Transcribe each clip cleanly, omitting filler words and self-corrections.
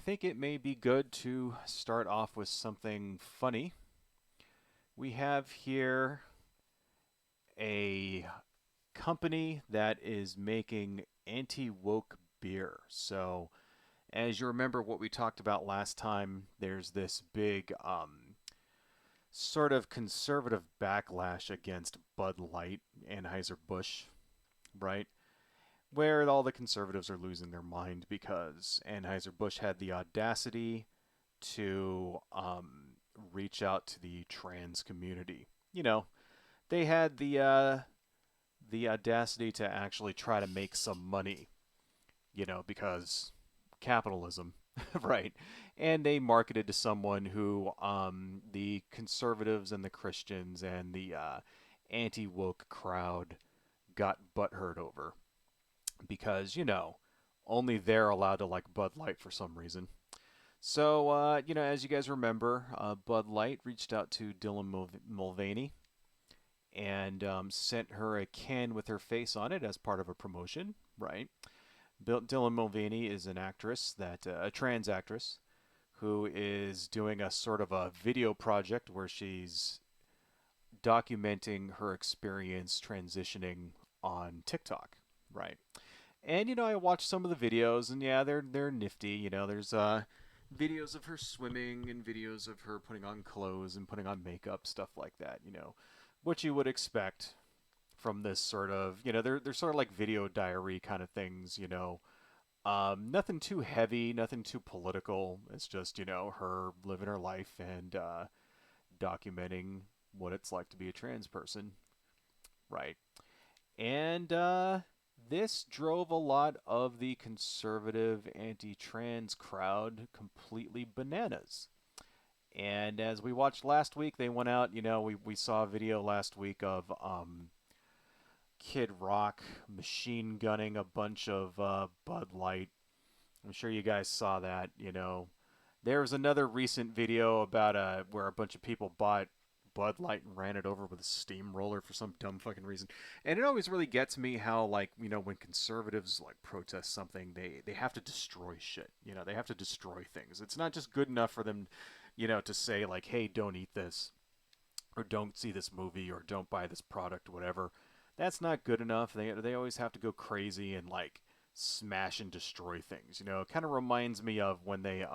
I think it may be good to start off with something funny. We have here a company that is making anti woke beer. So, as you remember what we talked about last time, there's this big sort of conservative backlash against Bud Light, Anheuser-Busch, right? Where all the conservatives are losing their mind because Anheuser-Busch had the audacity to reach out to the trans community. You know, they had the audacity to actually try to make some money. Because capitalism, right? And they marketed to someone who the conservatives and the Christians and the anti woke crowd got butthurt over because only they're allowed to like Bud Light for some reason. So, as you guys remember, Bud Light reached out to Dylan Mulvaney and sent her a can with her face on it as part of a promotion, right? Dylan Mulvaney is an actress a trans actress who is doing a sort of a video project where she's documenting her experience transitioning on TikTok, right? And I watched some of the videos, and yeah, they're nifty. There's videos of her swimming and videos of her putting on clothes and putting on makeup, stuff like that. What you would expect from this sort of, they're sort of like video diary kind of things. Nothing too heavy, nothing too political. It's just her living her life and documenting what it's like to be a trans person, right? And this drove a lot of the conservative anti trans crowd completely bananas. And as we watched last week, they went out, we saw a video last week of Kid Rock machine gunning a bunch of Bud Light. I'm sure you guys saw that. There was another recent video about where a bunch of people bought Bud Light and ran it over with a steamroller for some dumb fucking reason. And it always really gets me how, like, when conservatives like protest something, they have to destroy shit. They have to destroy things. It's not just good enough for them, to say like, hey, don't eat this, or don't see this movie, or don't buy this product, whatever. That's not good enough. They always have to go crazy and like smash and destroy things. It kind of reminds me of when they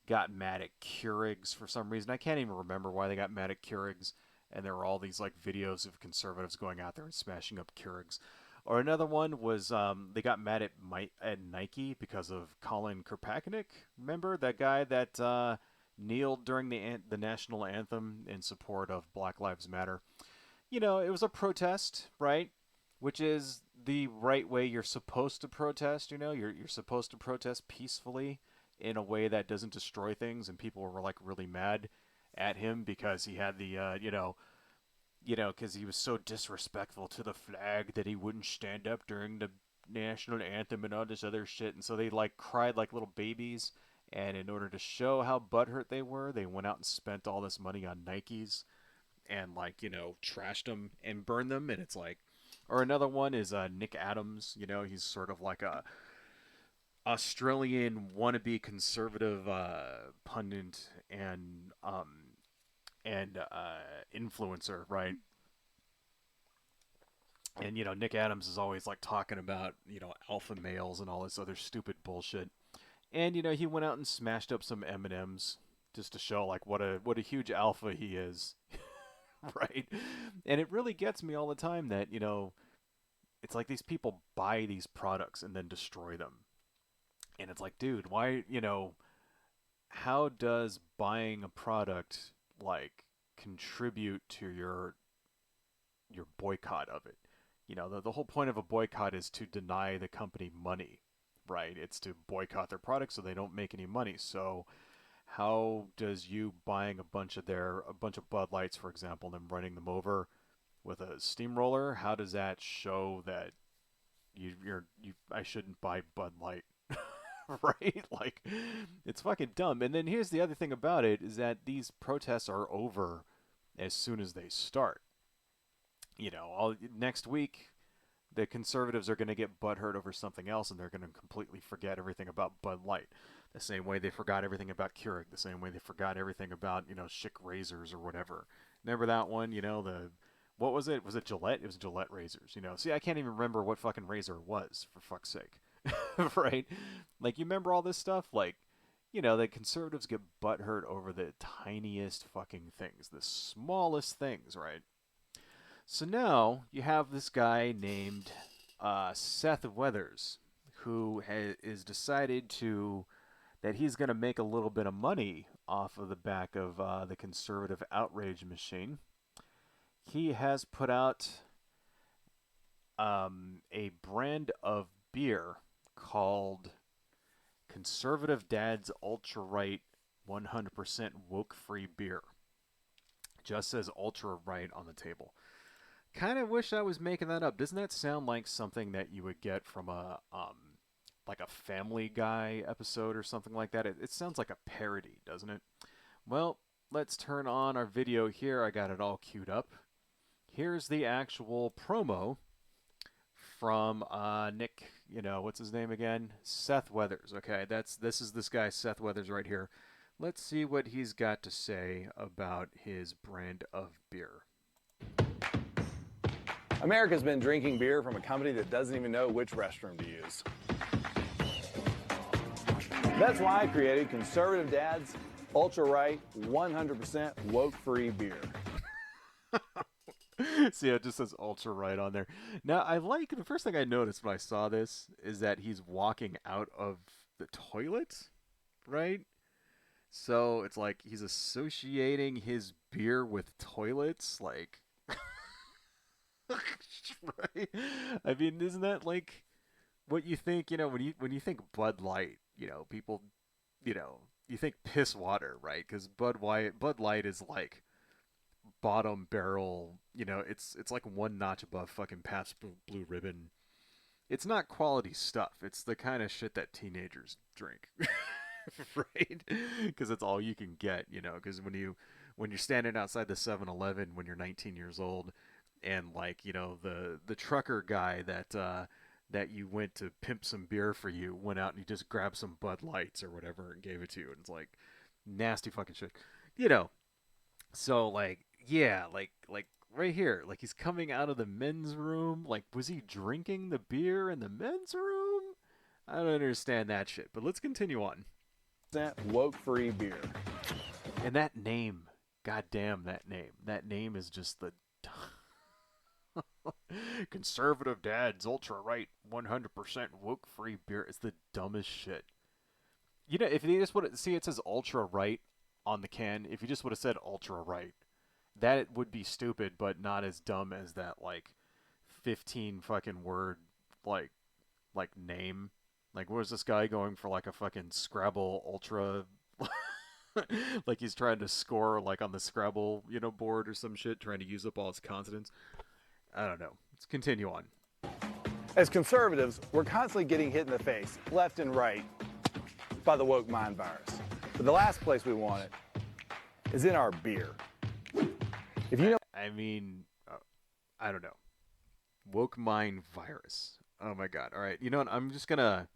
got mad at Keurigs for some reason. I can't even remember why they got mad at Keurigs. And there were all these like videos of conservatives going out there and smashing up Keurigs. Or another one was they got mad at Nike because of Colin Kaepernick. Remember that guy that kneeled during the national anthem in support of Black Lives Matter? It was a protest, right? Which is the right way you're supposed to protest. You're supposed to protest peacefully in a way that doesn't destroy things. And people were like really mad at him because he had the because he was so disrespectful to the flag that he wouldn't stand up during the national anthem and all this other shit. And so they like cried like little babies. And in order to show how butthurt they were, they went out and spent all this money on Nikes and like trashed them and burned them. And it's like, or another one is Nick Adams. He's sort of like a Australian wannabe conservative pundit and influencer, right? And Nick Adams is always like talking about alpha males and all this other stupid bullshit. And he went out and smashed up some M and M's just to show like what a huge alpha he is, right? And it really gets me all the time that it's like these people buy these products and then destroy them. And it's like, dude, why, how does buying a product like contribute to your boycott of it? The whole point of a boycott is to deny the company money, right? It's to boycott their products so they don't make any money. So how does you buying a bunch of Bud Lights, for example, and then running them over with a steamroller, how does that show that I shouldn't buy Bud Light? Right? Like, it's fucking dumb. And then here's the other thing about it is that these protests are over as soon as they start. Next week, the conservatives are going to get butthurt over something else, and they're going to completely forget everything about Bud Light. The same way they forgot everything about Keurig. The same way they forgot everything about, Schick razors or whatever. Remember that one? What was it? Was it Gillette? It was Gillette razors. See, I can't even remember what fucking razor it was, for fuck's sake. Right? Like, you remember all this stuff? Like, the conservatives get butthurt over the tiniest fucking things, the smallest things, right? So now you have this guy named Seth Weathers, who is decided that he's going to make a little bit of money off of the back of the conservative outrage machine. He has put out a brand of beer called Conservative Dad's Ultra Right 100% Woke Free Beer. Just says Ultra Right on the table. Kind of wish I was making that up. Doesn't that sound like something that you would get from a like a Family Guy episode or something like that? It sounds like a parody, doesn't it? Well, let's turn on our video here. I got it all queued up. Here's the actual promo from Nick, what's his name again? Seth Weathers. Okay, this is this guy Seth Weathers right here. Let's see what he's got to say about his brand of beer. America's been drinking beer from a company that doesn't even know which restroom to use. That's why I created Conservative Dad's Ultra Right 100% Woke-Free Beer. See, it just says Ultra Right on there. Now, the first thing I noticed when I saw this is that he's walking out of the toilet, right? So it's like he's associating his beer with toilets, like... Right? I mean, isn't that like what you think, when you think Bud Light, people, you think piss water, right? Because Bud Light is like bottom barrel, it's like one notch above fucking Pabst Blue Ribbon. It's not quality stuff. It's the kind of shit that teenagers drink, right? Because it's all you can get, because when you're standing outside the 7-Eleven when you're 19 years old, and like, the trucker guy that you went to pimp some beer for you went out and he just grabbed some Bud Lights or whatever and gave it to you, and it's like nasty fucking shit, So like, yeah, like right here, like he's coming out of the men's room. Like, was he drinking the beer in the men's room? I don't understand that shit. But let's continue on. Woke-free beer. And that name, goddamn, that name. That name is just the Conservative Dad's Ultra Right 100% Woke Free Beer. It's the dumbest shit. If they just would see, it says Ultra Right on the can. If you just would have said Ultra Right, that would be stupid, but not as dumb as that like 15 fucking word like name. Like, where's this guy going for like a fucking Scrabble Ultra? Like he's trying to score like on the Scrabble board or some shit, trying to use up all his consonants. I don't know. Let's continue on. As conservatives, we're constantly getting hit in the face, left and right, by the woke mind virus. But the last place we want it is in our beer. If you know, I mean, I don't know. Woke mind virus. Oh my god. All right. You know what? I'm just gonna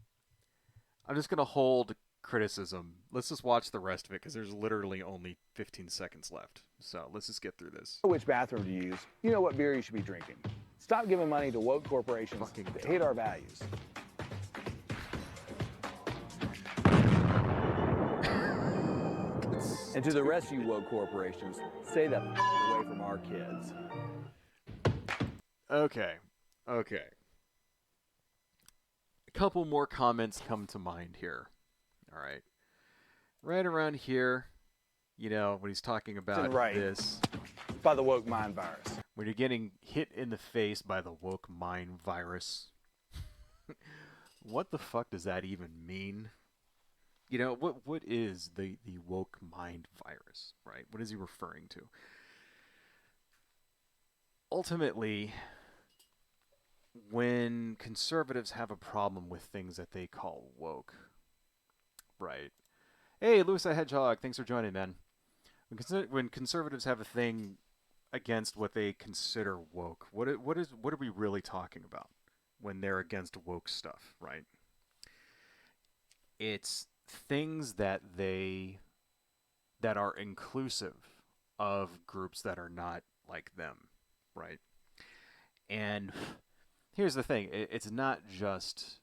hold criticism. Let's just watch the rest of it because there's literally only 15 seconds left. So let's just get through this. which bathroom to use, you know what beer you should be drinking. Stop giving money to woke corporations that hate our values. And to the rest of you woke corporations, stay the away from our kids. Okay. A couple more comments come to mind here. All right. Right around here, when he's talking about this. By the woke mind virus. When you're getting hit in the face by the woke mind virus. What the fuck does that even mean? What is the woke mind virus, right? What is he referring to? Ultimately, when conservatives have a problem with things that they call woke, right? Hey, Lewis the Hedgehog, thanks for joining, man. When conservatives have a thing against what they consider woke, what are we really talking about when they're against woke stuff, right? It's things that are inclusive of groups that are not like them, right? And here's the thing, it's not just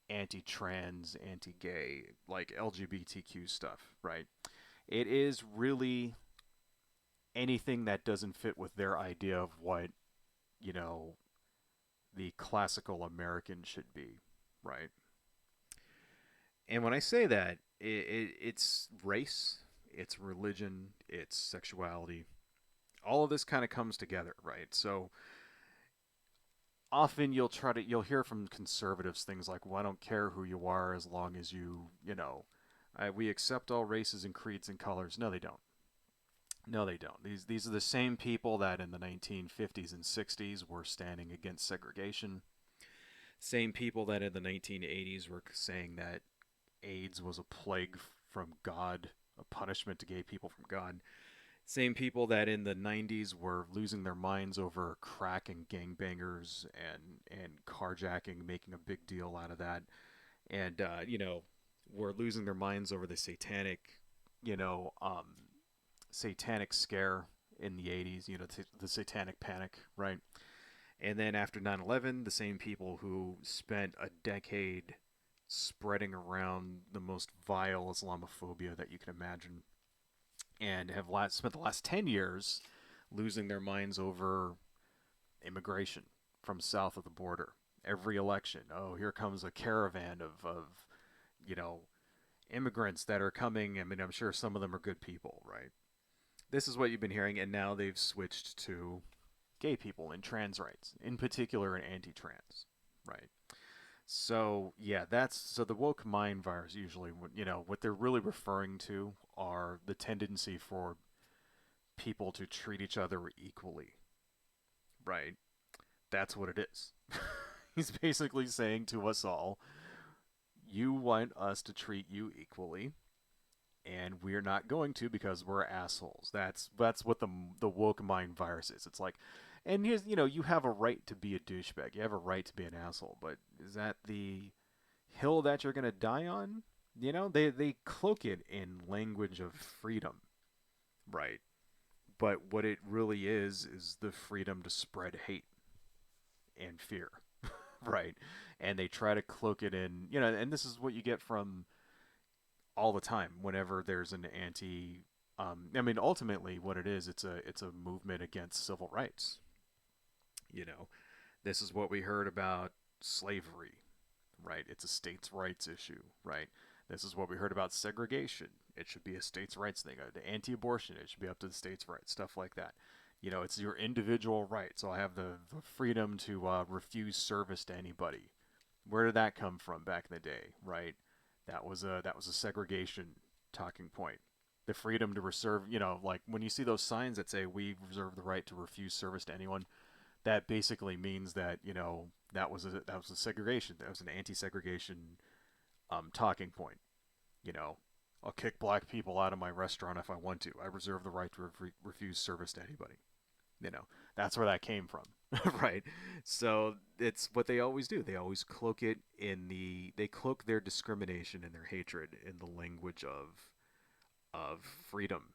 anti-trans, anti-gay, like LGBTQ stuff, right? It is really anything that doesn't fit with their idea of what, you know, the classical American should be, right? And when I say that, it's race, it's religion, it's sexuality. All of this kind of comes together, right? So often you'll hear from conservatives things like, "Well, I don't care who you are as long as we accept all races and creeds and colors." No, they don't. No, they don't. These are the same people that in the 1950s and 60s were standing against segregation. Same people that in the 1980s were saying that AIDS was a plague from God, a punishment to gay people from God. Same people that in the 90s were losing their minds over crack and gangbangers and carjacking, making a big deal out of that. And, were losing their minds over the you know, um, satanic scare in the 80s, the satanic panic, right? And then after 9/11, the same people who spent a decade spreading around the most vile Islamophobia that you can imagine and have spent the last 10 years losing their minds over immigration from south of the border. Every election, oh, here comes a caravan of you know, immigrants that are coming. I mean, I'm sure some of them are good people, right? This is what you've been hearing, and now they've switched to gay people and trans rights, in particular, and anti-trans, right? So yeah, so the woke mind virus usually, what they're really referring to are the tendency for people to treat each other equally, right? That's what it is. He's basically saying to us all, you want us to treat you equally, and we're not going to because we're assholes. That's what the woke mind virus is. It's like, and here's you have a right to be a douchebag. You have a right to be an asshole, but is that the hill that you're gonna die on? They cloak it in language of freedom, right? But what it really is the freedom to spread hate and fear, right? And they try to cloak it in, and this is what you get from all the time whenever there's an anti. I mean, ultimately, what it is, it's a movement against civil rights. You know, this is what we heard about slavery, right? It's a states' rights issue, right? This is what we heard about segregation. It should be a states' rights thing. The anti-abortion, it should be up to the states' rights, stuff like that. It's your individual right. So I have the freedom to refuse service to anybody. Where did that come from back in the day, right? That was a segregation talking point. The freedom to reserve, like when you see those signs that say we reserve the right to refuse service to anyone, that basically means that that was a segregation. That was an anti-segregation talking point. You know, I'll kick black people out of my restaurant if I want to. I reserve the right to refuse service to anybody. That's where that came from, right? So it's what they always do. They always cloak it they cloak their discrimination and their hatred in the language of freedom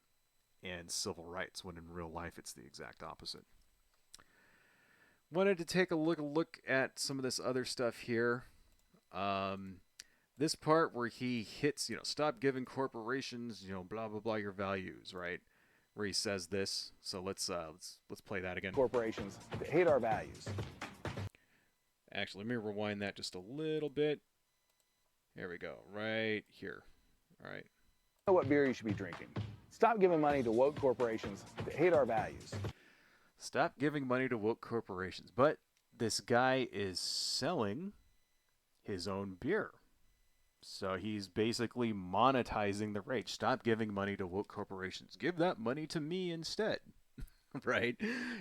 and civil rights, when in real life it's the exact opposite. Wanted to take a look at some of this other stuff here. Um, this part where he hits, stop giving corporations, blah blah blah your values, right? Where he says this. So let's play that again. Corporations that hate our values. Actually, let me rewind that just a little bit. There we go, right here. All right. Know what beer you should be drinking. Stop giving money to woke corporations that hate our values. Stop giving money to woke corporations. But this guy is selling his own beer. So he's basically monetizing the rage. Stop giving money to woke corporations. Give that money to me instead. Right?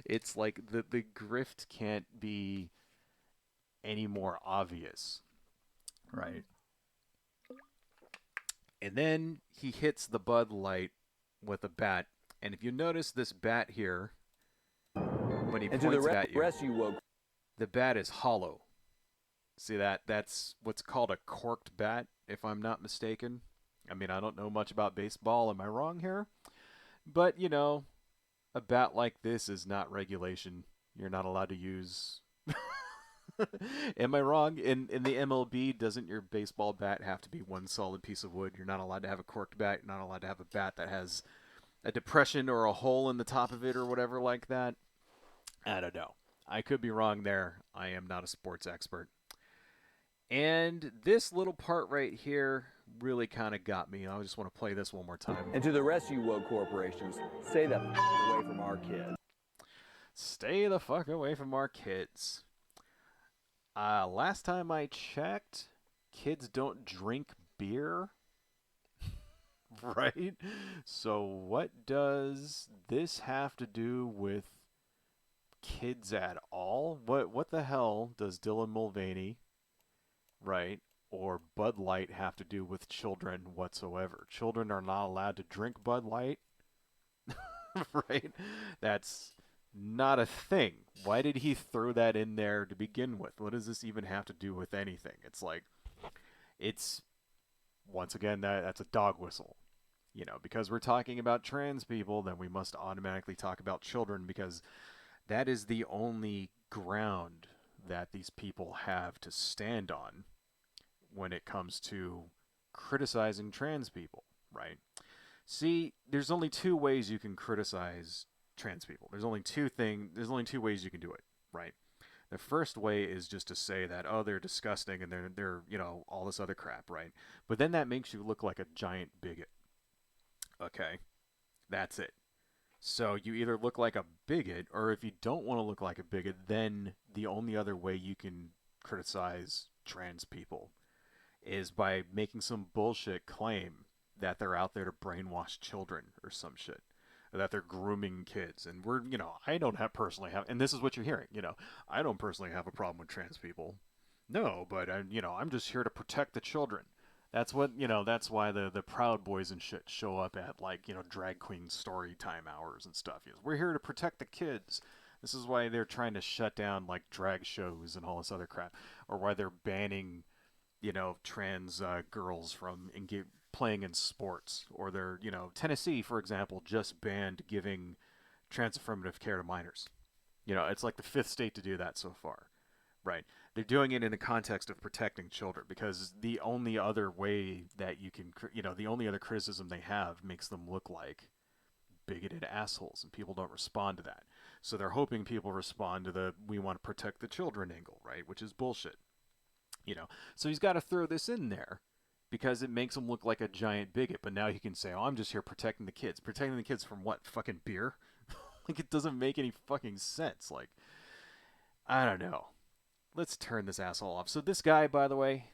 It's like the grift can't be any more obvious. Right? And then he hits the Bud Light with a bat. And if you notice this bat here, when he points it at you, you woke. the bat is hollow. See that? That's what's called a corked bat, if I'm not mistaken. I mean, I don't know much about baseball. Am I wrong here? But, a bat like this is not regulation. You're not allowed to use. Am I wrong? In the MLB, doesn't your baseball bat have to be one solid piece of wood? You're not allowed to have a corked bat. You're not allowed to have a bat that has a depression or a hole in the top of it or whatever like that. I don't know. I could be wrong there. I am not a sports expert. And this little part right here really kind of got me. I just want to play this one more time. And to the rest of you woke corporations, stay the away from our kids. Stay the fuck away from our kids. Last time I checked, kids don't drink beer. Right? So what does this have to do with kids at all? What the hell does Dylan Mulvaney, right, or Bud Light have to do with children whatsoever? Children are not allowed to drink Bud Light. Right? That's not a thing. Why did he throw that in there to begin with? What does this even have to do with anything? It's like, it's, once again, that's a dog whistle. Because we're talking about trans people, then we must automatically talk about children because that is the only ground that these people have to stand on when it comes to criticizing trans people, right? See, there's only two ways you can criticize trans people. There's only two ways you can do it, right? The first way is just to say that, oh, they're disgusting and they're all this other crap, right? But then that makes you look like a giant bigot. Okay? That's it. So you either look like a bigot, or if you don't want to look like a bigot, then the only other way you can criticize trans people is by making some bullshit claim that they're out there to brainwash children or some shit. Or that they're grooming kids. And I don't personally have, and this is what you're hearing, I don't personally have a problem with trans people. No, but I'm just here to protect the children. That's why the Proud Boys and shit show up at drag queen story time hours and stuff. We're here to protect the kids. This is why they're trying to shut down drag shows and all this other crap, or why they're banning trans girls from playing in sports, or they're Tennessee, for example, just banned giving trans affirmative care to minors. It's like the fifth state to do that so far, right? They're doing it in the context of protecting children because the only other way that you can, the only other criticism they have makes them look like bigoted assholes, and people don't respond to that. So they're hoping people respond to the "we want to protect the children" angle, right? Which is bullshit. So he's got to throw this in there because it makes him look like a giant bigot. But now he can say, "Oh, I'm just here protecting the kids." Protecting the kids from what? Fucking beer? It doesn't make any fucking sense. I don't know. Let's turn this asshole off. So this guy, by the way,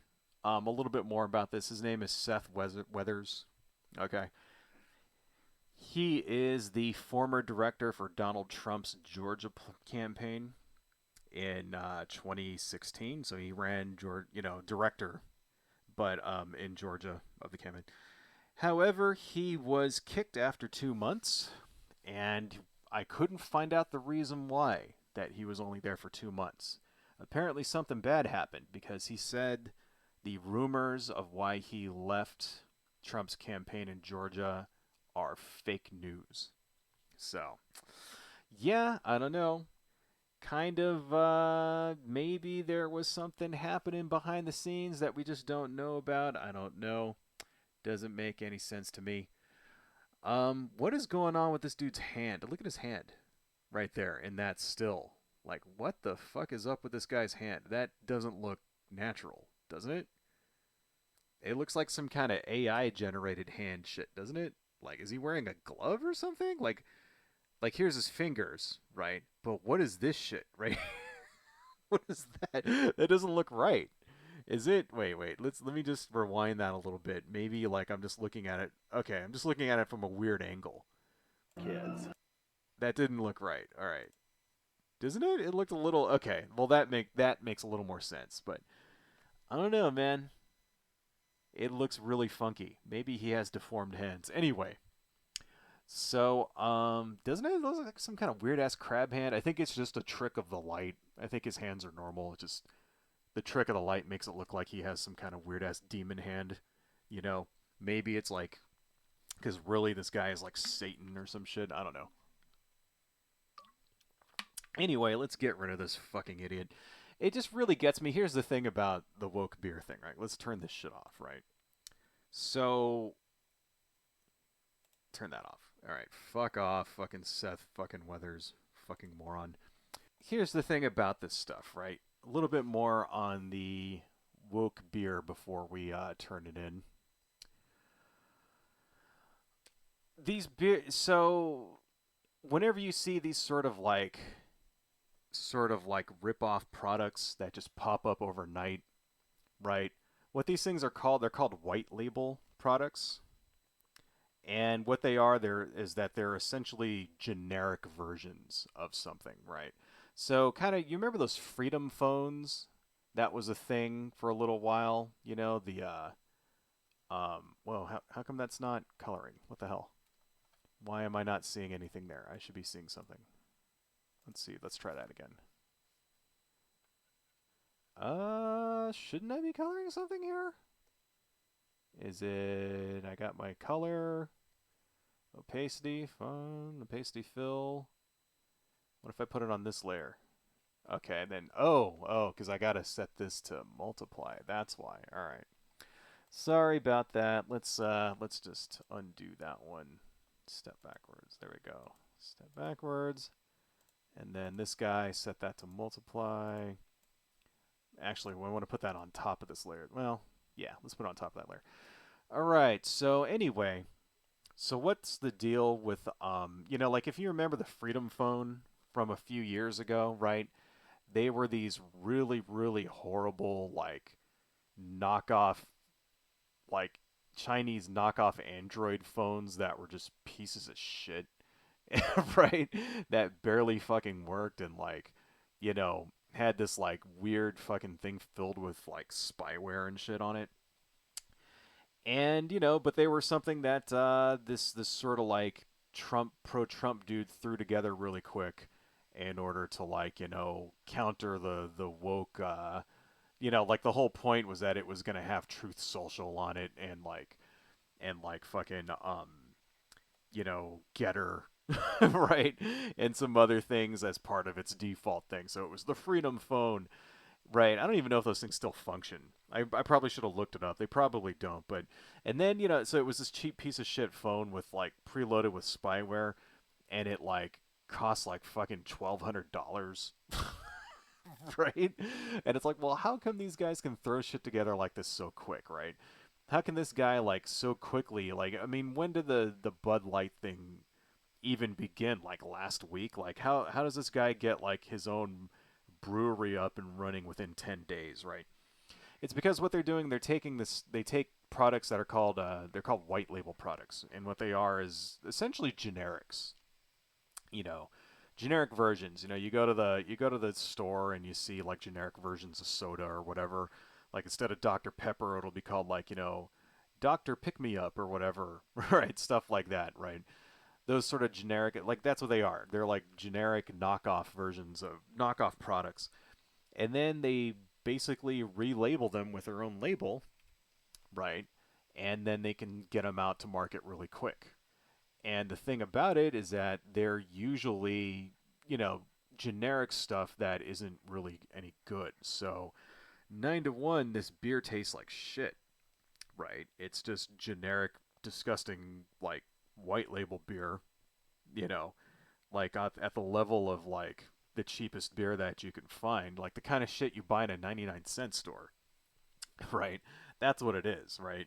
a little bit more about this. His name is Seth Weathers. Okay. He is the former director for Donald Trump's Georgia campaign in 2016. So he ran, director, but in Georgia of the campaign. However, he was kicked after 2 months, and I couldn't find out the reason why that he was only there for 2 months. Apparently something bad happened because he said the rumors of why he left Trump's campaign in Georgia are fake news. So, yeah, I don't know. Kind of, maybe there was something happening behind the scenes that we just don't know about. I don't know. Doesn't make any sense to me. What is going on with this dude's hand? Look at his hand right there in that still. What the fuck is up with this guy's hand? That doesn't look natural, doesn't it? It looks like some kind of AI generated hand shit, doesn't it? Is he wearing a glove or something? Here's his fingers, right? But what is this shit, right? What is that? That doesn't look right. Is it? Wait. Let me just rewind that a little bit. Maybe I'm just looking at it. Okay, I'm just looking at it from a weird angle. Kids. That didn't look right. All right. Doesn't it? It looked a little okay. Well, that makes a little more sense, but I don't know, man. It looks really funky. Maybe he has deformed hands. Anyway, so doesn't it look like some kind of weird ass crab hand? I think it's just a trick of the light. I think his hands are normal. It just the trick of the light makes it look like he has some kind of weird ass demon hand. You know, maybe it's like because really this guy is like Satan or some shit. I don't know. Anyway, let's get rid of this fucking idiot. It just really gets me. Here's the thing about the woke beer thing, right? Let's turn this shit off, right? So, turn that off. All right, fuck off, fucking Seth, fucking Weathers, fucking moron. Here's the thing about this stuff, right? A little bit more on the woke beer before we turn it in. These beer, so whenever you see these sort of like rip-off products that just pop up overnight, right? What these things are called, they're called white label products. And what they are there is that they're essentially generic versions of something, right? So kind of you remember those Freedom phones? That was a thing for a little while, you know, the well, how come that's not coloring? What the hell? Why am I not seeing anything there? I should be seeing something. Let's see. Let's try that again. Shouldn't I be coloring something here? Is it I got my color, opacity, fun, opacity fill. What if I put it on this layer? Okay, and then because I gotta set this to multiply. That's why. All right. Sorry about that. Let's just undo that one. Step backwards. There we go. Step backwards, and then this guy set that to multiply. Actually, we want to put that on top of this layer. Well, yeah, let's put it on top of that layer. All right. So anyway, so what's the deal with like if you remember the Freedom phone from a few years ago, right? They were these really, really horrible, like, knockoff, like, Chinese knockoff Android phones that were just pieces of shit, right? That barely fucking worked and, like, had this, like, weird fucking thing filled with, like, spyware and shit on it. And, but they were something that this sort of, like, pro-Trump dude threw together really quick in order to, like, counter the woke like the whole point was that it was going to have Truth Social on it and like fucking Getter right, and some other things as part of its default thing. So it was the Freedom phone, right? I don't even know if those things still function. I probably should have looked it up. They probably don't. But and then so it was this cheap piece of shit phone with like preloaded with spyware, and it like cost like fucking $1,200. Right? And it's like, well, how come these guys can throw shit together like this so quick, right? How can this guy like so quickly I mean, when did the Bud Light thing even begin? Like last week? Like how does this guy get like his own brewery up and running within 10 days, right? It's because what they're doing, they take products that are called they're called white label products, and what they are is essentially generics, you know, generic versions. You go to the store and you see like generic versions of soda or whatever. Like instead of Dr. Pepper, it'll be called like Dr. Pick Me Up or whatever, right? Stuff like that, right? Those sort of generic, like that's what they are. They're like generic knockoff versions of knockoff products, and then they basically relabel them with their own label, right? And then they can get them out to market really quick. And the thing about it is that they're usually, you know, generic stuff that isn't really any good. So, 9 to 1, this beer tastes like shit, right? It's just generic, disgusting, like, white label beer, you know, like at the level of, like, the cheapest beer that you can find, like the kind of shit you buy in a 99-cent store, right? That's what it is, right?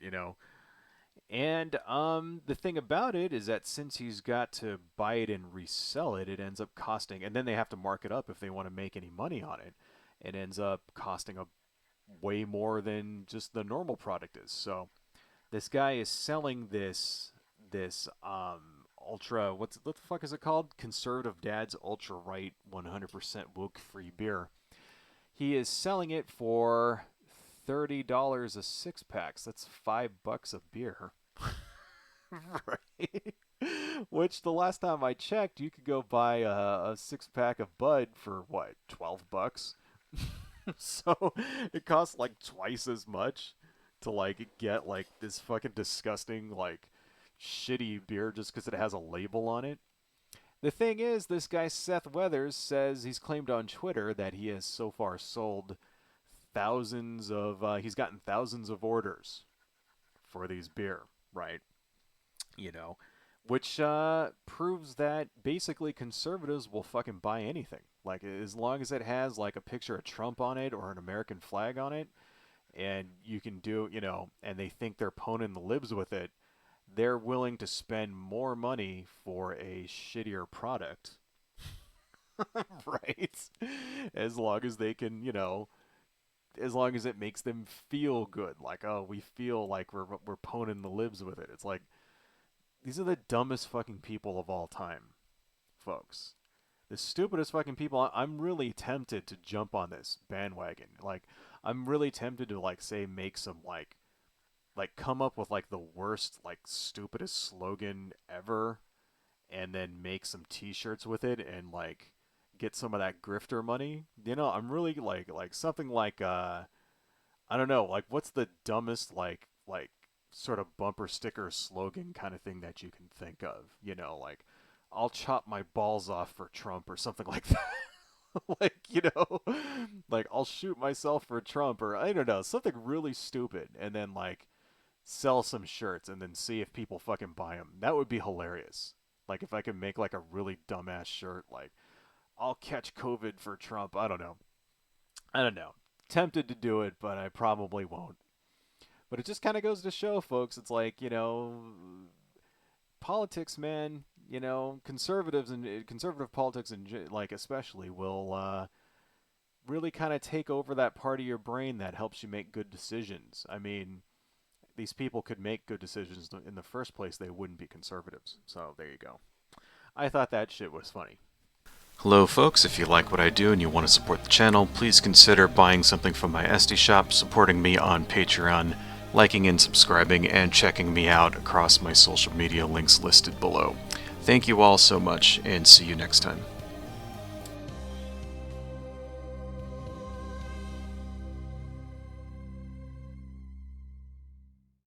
And the thing about it is that since he's got to buy it and resell it, it ends up costing, and then they have to mark it up if they want to make any money on it. It ends up costing a way more than just the normal product is. So this guy is selling this ultra what the fuck is it called? Conservative Dad's Ultra Right 100% woke free beer. He is selling it for $30 a six packs. That's $5 a beer. Right? Which the last time I checked, you could go buy a six pack of Bud for what, $12? So it costs like twice as much to like get like this fucking disgusting like shitty beer just because it has a label on it. The thing is, this guy Seth Weathers says he's claimed on Twitter that he has so far sold he's gotten thousands of orders for these beer, right? You know, which proves that basically conservatives will fucking buy anything. Like as long as it has like a picture of Trump on it or an American flag on it, and you can do, and they think they're poning the libs with it, they're willing to spend more money for a shittier product, right? As long as they can, as long as it makes them feel good, like oh, we feel like we're poning the libs with it. It's like these are the dumbest fucking people of all time, folks. The stupidest fucking people. I'm really tempted to jump on this bandwagon. Like, I'm really tempted to like say make some like come up with like the worst like stupidest slogan ever, and then make some T-shirts with it and like get some of that grifter money. I'm really like something like I don't know, like what's the dumbest like sort of bumper sticker slogan kind of thing that you can think of? Like I'll chop my balls off for Trump or something like that. Like, like I'll shoot myself for Trump or I don't know, something really stupid and then like sell some shirts and then see if people fucking buy them. That would be hilarious. Like if I could make like a really dumbass shirt like I'll catch COVID for Trump. I don't know. I don't know. Tempted to do it, but I probably won't. But it just kind of goes to show, folks. It's like politics, man. Conservatives and conservative politics, and like especially, will really kind of take over that part of your brain that helps you make good decisions. I mean, these people could make good decisions in the first place. They wouldn't be conservatives. So there you go. I thought that shit was funny. Hello folks, if you like what I do and you want to support the channel, please consider buying something from my Etsy shop, supporting me on Patreon, liking and subscribing, and checking me out across my social media links listed below. Thank you all so much, and see you next time.